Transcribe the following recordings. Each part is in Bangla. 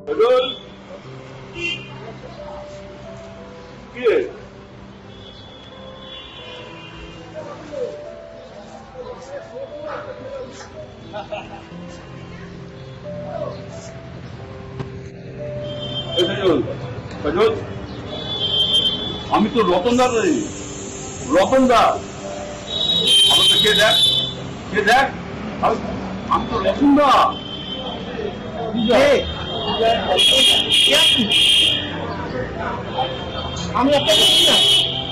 Betul? Iya. Betul. Betul. আমি তো রতনদার নেই, রতনদা আমাকে কে দেখ, কে দেখ, আমি তো রতনদা। আমি আপনাকে চিনি না,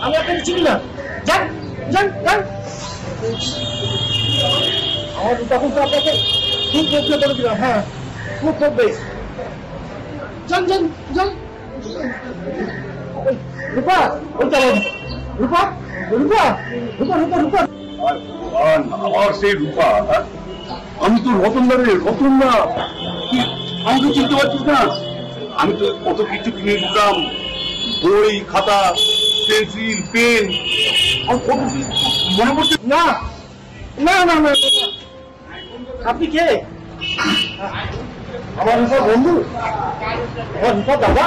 আমি আপনাকে চিনি না। যান যান যান। আমার তখন তো আপনাকে খুব প্রশ্ন করে দিলাম। হ্যাঁ, খুব করবে। যান যান যান। রূপা, ওইটা রূপা, রূপা, রূপা, রূপা, রূপা। আমার সেই রূপা, আমি তো রতনদারের রতনদা। আমাকে চিনতে পারছিস না? আমি তো কত কিছু কিনে দিতাম, বই, খাতা, পেন্সিল, পেন, মনে পড়ছে না না না না। আপনি কে? আমার রূপা বন্ধু, আমার রূপা দাদা।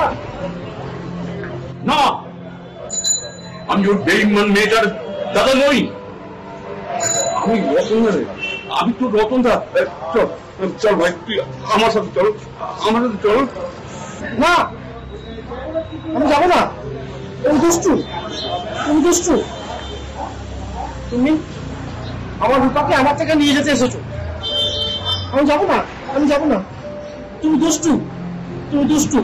না, আমি ওর বেইমান মেয়েটার দাদা নই। আমি রতনদারের, আমি তো রতনদা। চল চল ভাই, তুই আমার সাথে চল, আমার সাথে চল। না, আমি যাবো না। তুমি দুষ্টু, তুমি দুষ্টু। তুমি আমার রূপাকে আমার থেকে নিয়ে যেতে এসেছো। আমি যাবো না, আমি যাবো না। তুমি দুষ্টু, তুমি দুষ্টু।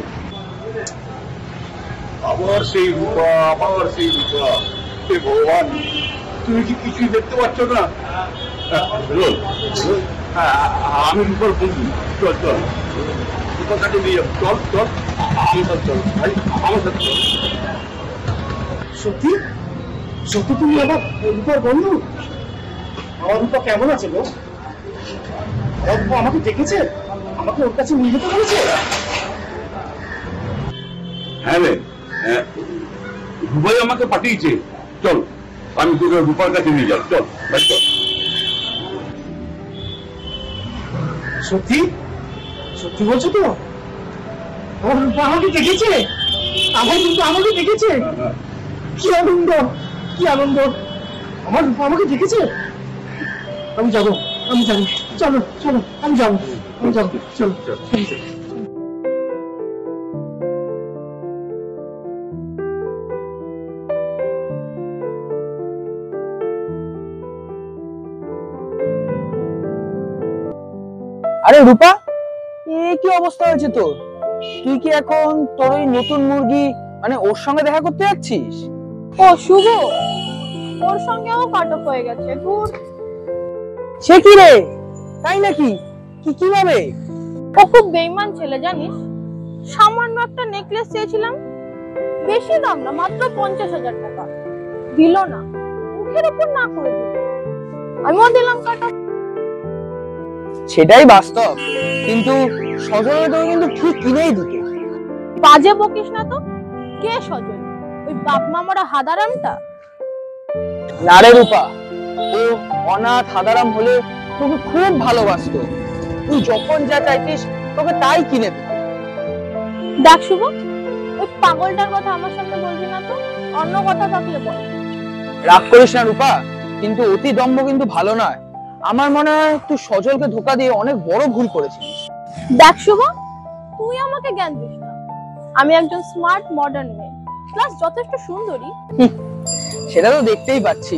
আবার সেই রূপা, আবার সেই রূপা। হে ভগবান, তুমি কি কিছুই দেখতে পাচ্ছ না? আমি রূপার বন্ধু। চল চল, রূপার কাছে নিয়ে যাবো। চল চল, আমার সাথে চল ভাই, আমার সাথে চল। সত্যি সত্যি তুমি আমার রূপার বন্ধু? আমার রূপা কেমন আছে গো? আমার রূপা আমাকে দেখেছে, আমাকে ওর কাছে নিয়ে যেতে বলেছে। হ্যাঁ রে, রূপাই আমাকে পাঠিয়েছে। চল, আমি তোকে রূপার কাছে নিয়ে যাব। চল ভাই চল। সত্যি সত্যি বলছো তো? আমার রূপা আমাকে দেখেছে, আমার রূপা আমাকে দেখেছে। কি আনন্দ, কি আনন্দ। আমার রূপা আমাকে দেখেছে। আমি যাবো, আমি যাবো। চলো চলো, আমি যাবো, আমি যাবো। চলো চলো। আরে রূপা, কি অবস্থা হয়েছে তোর? তুই কি এখন তোর ওই নতুন মুরগি মানে ওর সঙ্গে দেখা করতে যাচ্ছিস? ও শুভ, ওর সঙ্গেও কাটক হয়ে গেছে। সে কি রে, তাই নাকি? কিভাবে? ও খুব বেইমান ছেলে জানিস। সামান্য একটা নেকলেস চেয়েছিলাম, বেশি দাম না, মাত্র 50,000 টাকা। দিল না, মুখের উপর না করে দিল। আমিও দিলাম কাটক। সেটাই বাস্তব, কিন্তু সজনে তো কিন্তু ঠিক কিনেই দিত। বাজে বকিস না তো। কে সজল? ওই বাপ মামারা হাদারামটা? না রে রূপা, ও অনাথ হাদারাম হলে তোকে খুব ভালোবাসতো। তুই যখন যা চাইতিস তোকে তাই কিনে দিত। দেখ শুভ, ওই পাগলটার কথা আমার সামনে বলবি না তো। অন্য কথা থাকলে বল। রাগ করিস না রূপা, কিন্তু অতি দম্ভ কিন্তু ভালো নয়। আমার মনে হয় তুই সজলকে ধোকা দিয়ে অনেক বড় ভুল করেছিস। দেখ শুভ, তুই আমাকে জ্ঞান দিস না। আমি একজন স্মার্ট মডার্ন মেয়ে, প্লাস যথেষ্ট সুন্দরী। সেটা তো দেখতেই পাচ্ছি।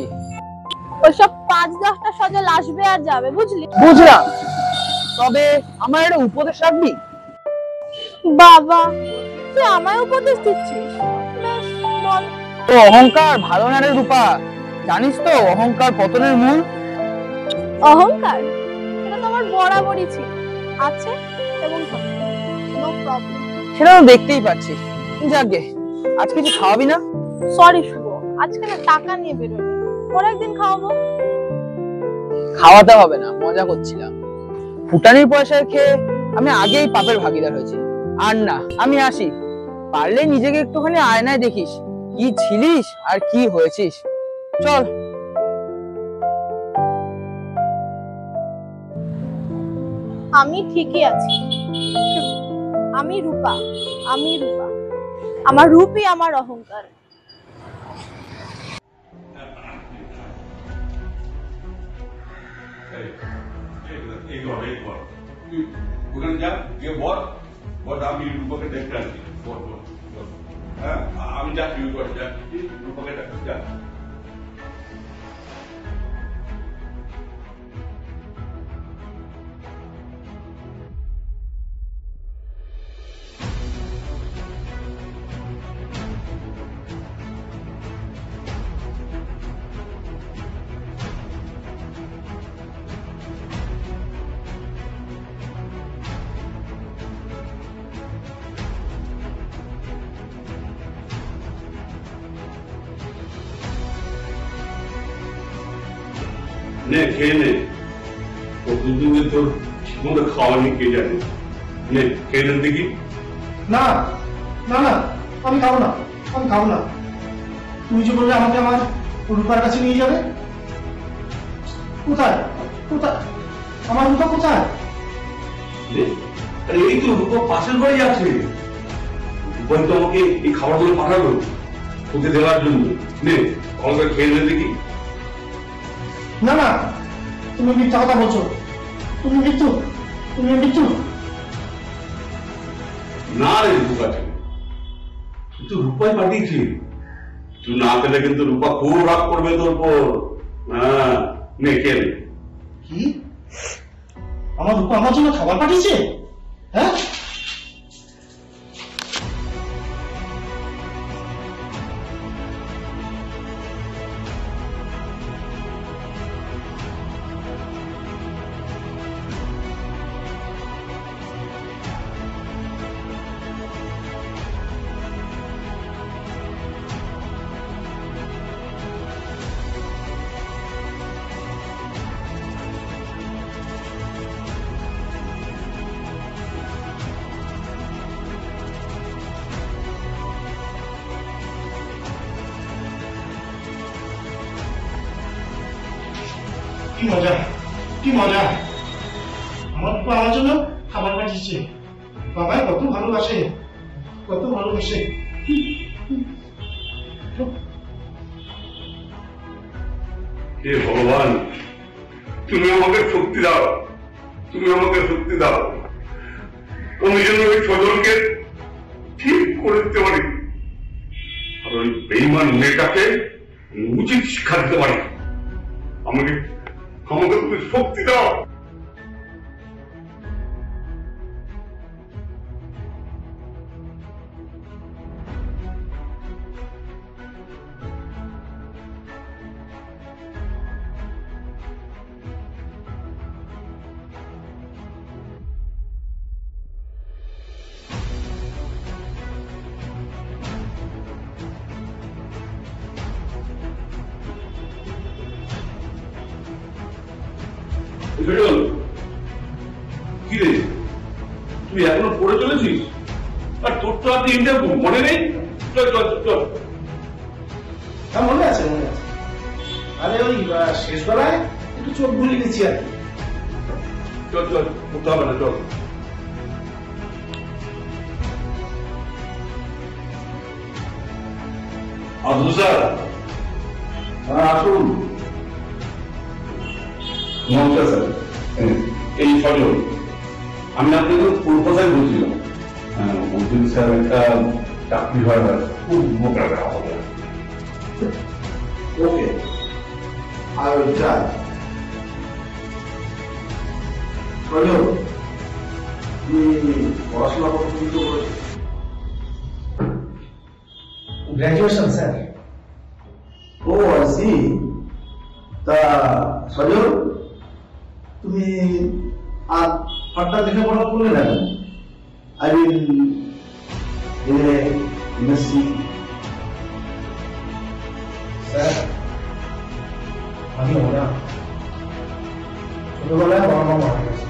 ওইসব 5-10টা সজল আসবে আর যাবে, বুঝলি? বুঝলাম, তবে আমার একটা উপদেশ রাখবি? বাবা, তুই আমায় উপদেশ দিচ্ছিস? বেশ, বল। তো অহংকার ভালো না রে রূপা, জানিস তো অহংকার পতনের মূল। অহংকার? এটা তো আমার বরাবরই ছিল, আছে এবং থাকবে। No problem. সেটা তো দেখতেই পাচ্ছি। যাকে আজ কিছু খাওয়াবি না? সরি শুভ, আজকে না টাকা নিয়ে বেরোনি, পরে একদিন খাওয়াবো। খাওয়াতে হবে না, মজা করছিলাম। ফুটানির পয়সায় খেয়ে আমি আগেই পাপের ভাগীদার হয়েছি। আর না, আমি আসি। পারলে নিজেকে একটুখানি আয়নায় দেখিস, কি ছিলিস আর কি হয়েছিস। চল। আমি ঠিকই আছি। আমি রূপা, আমি রূপা। আমার রূপই আমার অহংকার। ওখানে যা গিয়ে বল, আমি রূপকে দেখতে আসছি। হ্যাঁ, আমি যাচ্ছি, যাচ্ছি রূপকে দেখতে যা। নে খেয়ে নে, ও দুদিনে তোর ঠিকমতো খাওয়ানি কে জানে। নে খেয়ে নেন দেখি। না না না, আমি খাবো না, আমি খাবো না। তুমি যে বললে আমাকে আমার রূপার কাছে নিয়ে যাবে, কোথায় কোথায় আমার রূপা কোথায়? এই তো রূপা পাশের বাড়ি আছে। রূপাই তো আমাকে এই খাবারগুলো পাঠালো ওকে দেওয়ার জন্য। নে আমাকে খেয়ে নে দেখি। না না, তুমি মিথ্যা কথা বলছো। তুমি মৃত্যু, তুমি মৃত্যু। না রে রূপা, তুই তো রূপাই পাঠিয়েছি। তুই না পেলে কিন্তু রূপা খুব রাগ করবে তোর উপর। হ্যাঁ, নে খেয়ে নে। কি? আমার রূপা আমার জন্য খাবার পাঠিয়েছে? হ্যাঁ, কি মজা, কি মজা। আমার রূপা আমার জন্য খাবার পাঠিয়েছে। বাবা কত ভালোবাসে, কত ভালোবাসে। হে ভগবান, তুমি আমাকে শক্তি দাও, তুমি আমাকে শক্তি দাও। আমি যেন ওই সজলকে ঠিক করে দিতে পারি, আর ওই বেঈমান মেয়েটাকে উচিত শিক্ষা দিতে পারি। আমাকে আমাকে তুমি শক্তি দাও। কি রে, তুই এখনো পড়ে চলেছিস? আর তোর তো আজকে ইন্টারভিউ মনে নেই? চল চল চল। হ্যাঁ মনে আছে, মনে আছে। আরে ওই শেষ বেলায় একটু চোখ ভুলে গেছি আর কি। চল চল, করতে হবে না, চল। আসুন স্যার, আসুন। নমস্কার স্যার, এই সজল, আমি আপনাকে কলকাতায় বলছিলাম। বলছেন স্যার একটা চাকরি হয় খুব উপকার হবে। ওকে, I will try. সজল, তুমি পড়াশোনা কতদূর করেছো? Graduation sir. ও I see. তা সজল, তুমি আর ফার্দার লেখাপড়া করলে না কেন? I mean, MSc. স্যার আমি ওরা ছোটবেলায় বাবা মা মারা গেছে,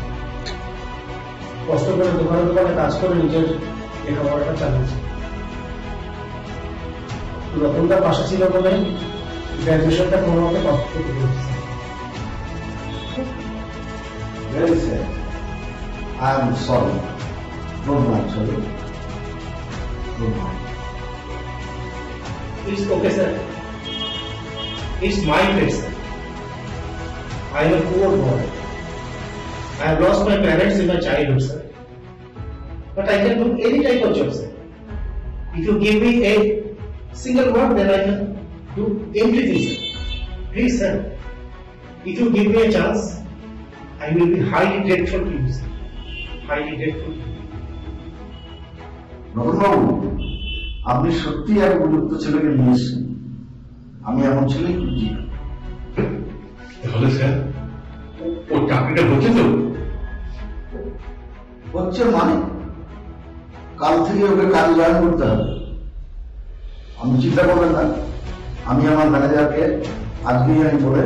কষ্ট করে দোকানে দোকানে কাজ করে নিজের লেখাপড়াটা চালিয়েছে। রতনদার পাশে ছিল বলে গ্র্যাজুয়েশনটা কোনো মতে কষ্ট করতে পেরেছি। Very sad. I am sorry. Don't mind, sorry. Don't mind. It's okay, sir. It's my fate, sir. I am a poor boy. I have lost my parents in my childhood, sir. But I can do any type of job, sir. If you give me a single word, then I can do everything, sir. Please, sir. If you give me a chance, I will be highly grateful to you, sir. Highly grateful to you. রতনবাবু, আপনি সত্যি এক উপযুক্ত ছেলেকে নিয়ে এসেছেন। আমি এমন ছেলেই খুঁজছি। তাহলে স্যার ও চাকরিটা হচ্ছে তো? হচ্ছে মানে কাল থেকে ওকে কাজ জয়েন করতে হবে। আমি চিন্তা করবেন না, আমি আমার ম্যানেজারকে আজকেই আমি বলে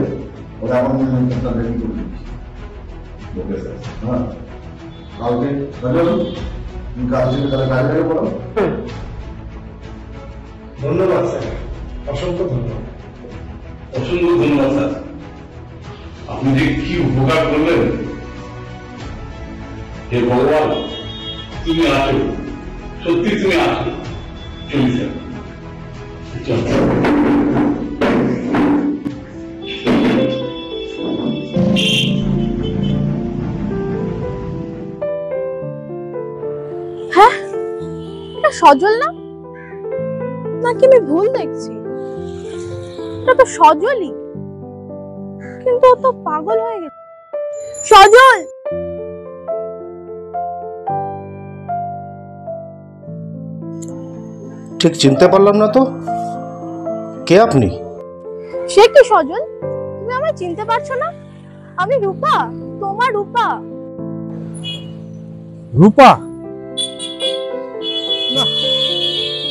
ওরা অ্যাপয়েন্টমেন্টটা রেডি করে দিচ্ছি। Okay sir. হ্যাঁ, কালকে সজল, তুমি কাল থেকে তাহলে কাজে লেগে পড়ো। ধন্যবাদ স্যার, অসংখ্য ধন্যবাদ। অসংখ্য ধন্যবাদ স্যার, আপনি যে কি উপকার করলেন। হে ভগবান, তুমি আছো, সত্যি তুমি আছো। চলি স্যার, চল। হ্যাঁ, এটা সজল না? নাকি আমি ভুল দেখছি? এটা তো সজলই, কিন্তু ও তো পাগল হয়ে গেছে। সজল! ঠিক চিনতে পারলাম না তো, কে আপনি? সে কি সজল, তুমি আমায় চিনতে পারছো না? আমি রূপা, তোমার রূপা। রূপা? না,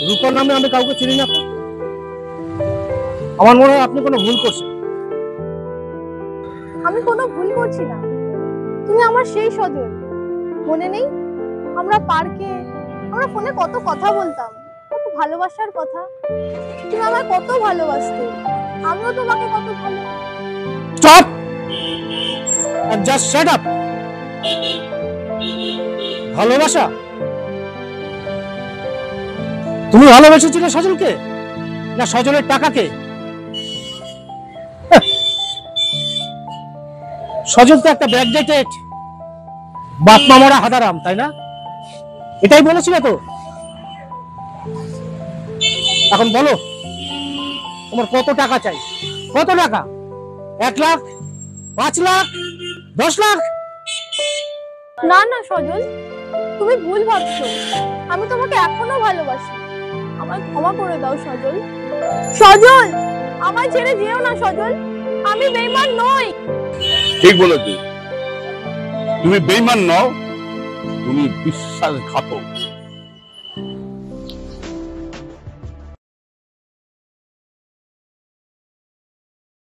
রূপার নামে আমি কাউকে চিনি না। আমার মনে হয় আপনি কোনো ভুল করছেন। আমি কোনো ভুল করছি না, তুমি আমার সেই সজল। মনে নেই আমরা পার্কে, আমরা ফোনে কত কথা বলতাম, কত ভালোবাসার কথা। তুমি আমায় কত ভালোবাসতে, আমিও তোমাকে কত ভালো। Stop and just shut up. ভালোবাসা? তুমি ভালোবেসেছিলে সজলকে, না সজলের টাকাকে? সজল তো একটা ব্যাকডেটেড বাপমা মরা হাদারাম, তাই না? এটাই বলেছিলে তো। এখন বলো, তোমার কত টাকা চাই? কত টাকা? 1 লাখ, 5 লাখ, 10 লাখ? না না সজল, তুমি ভুল ভাবছো। আমি তোমাকে এখনো ভালোবাসি, আমায় ক্ষমা করে দাও সজল। সজল, আমায় ছেড়ে যেও না সজল, আমি বেঈমান নই। ঠিক বলেছো, তুমি বেঈমান নও, তুমি বিশ্বাসঘাতক।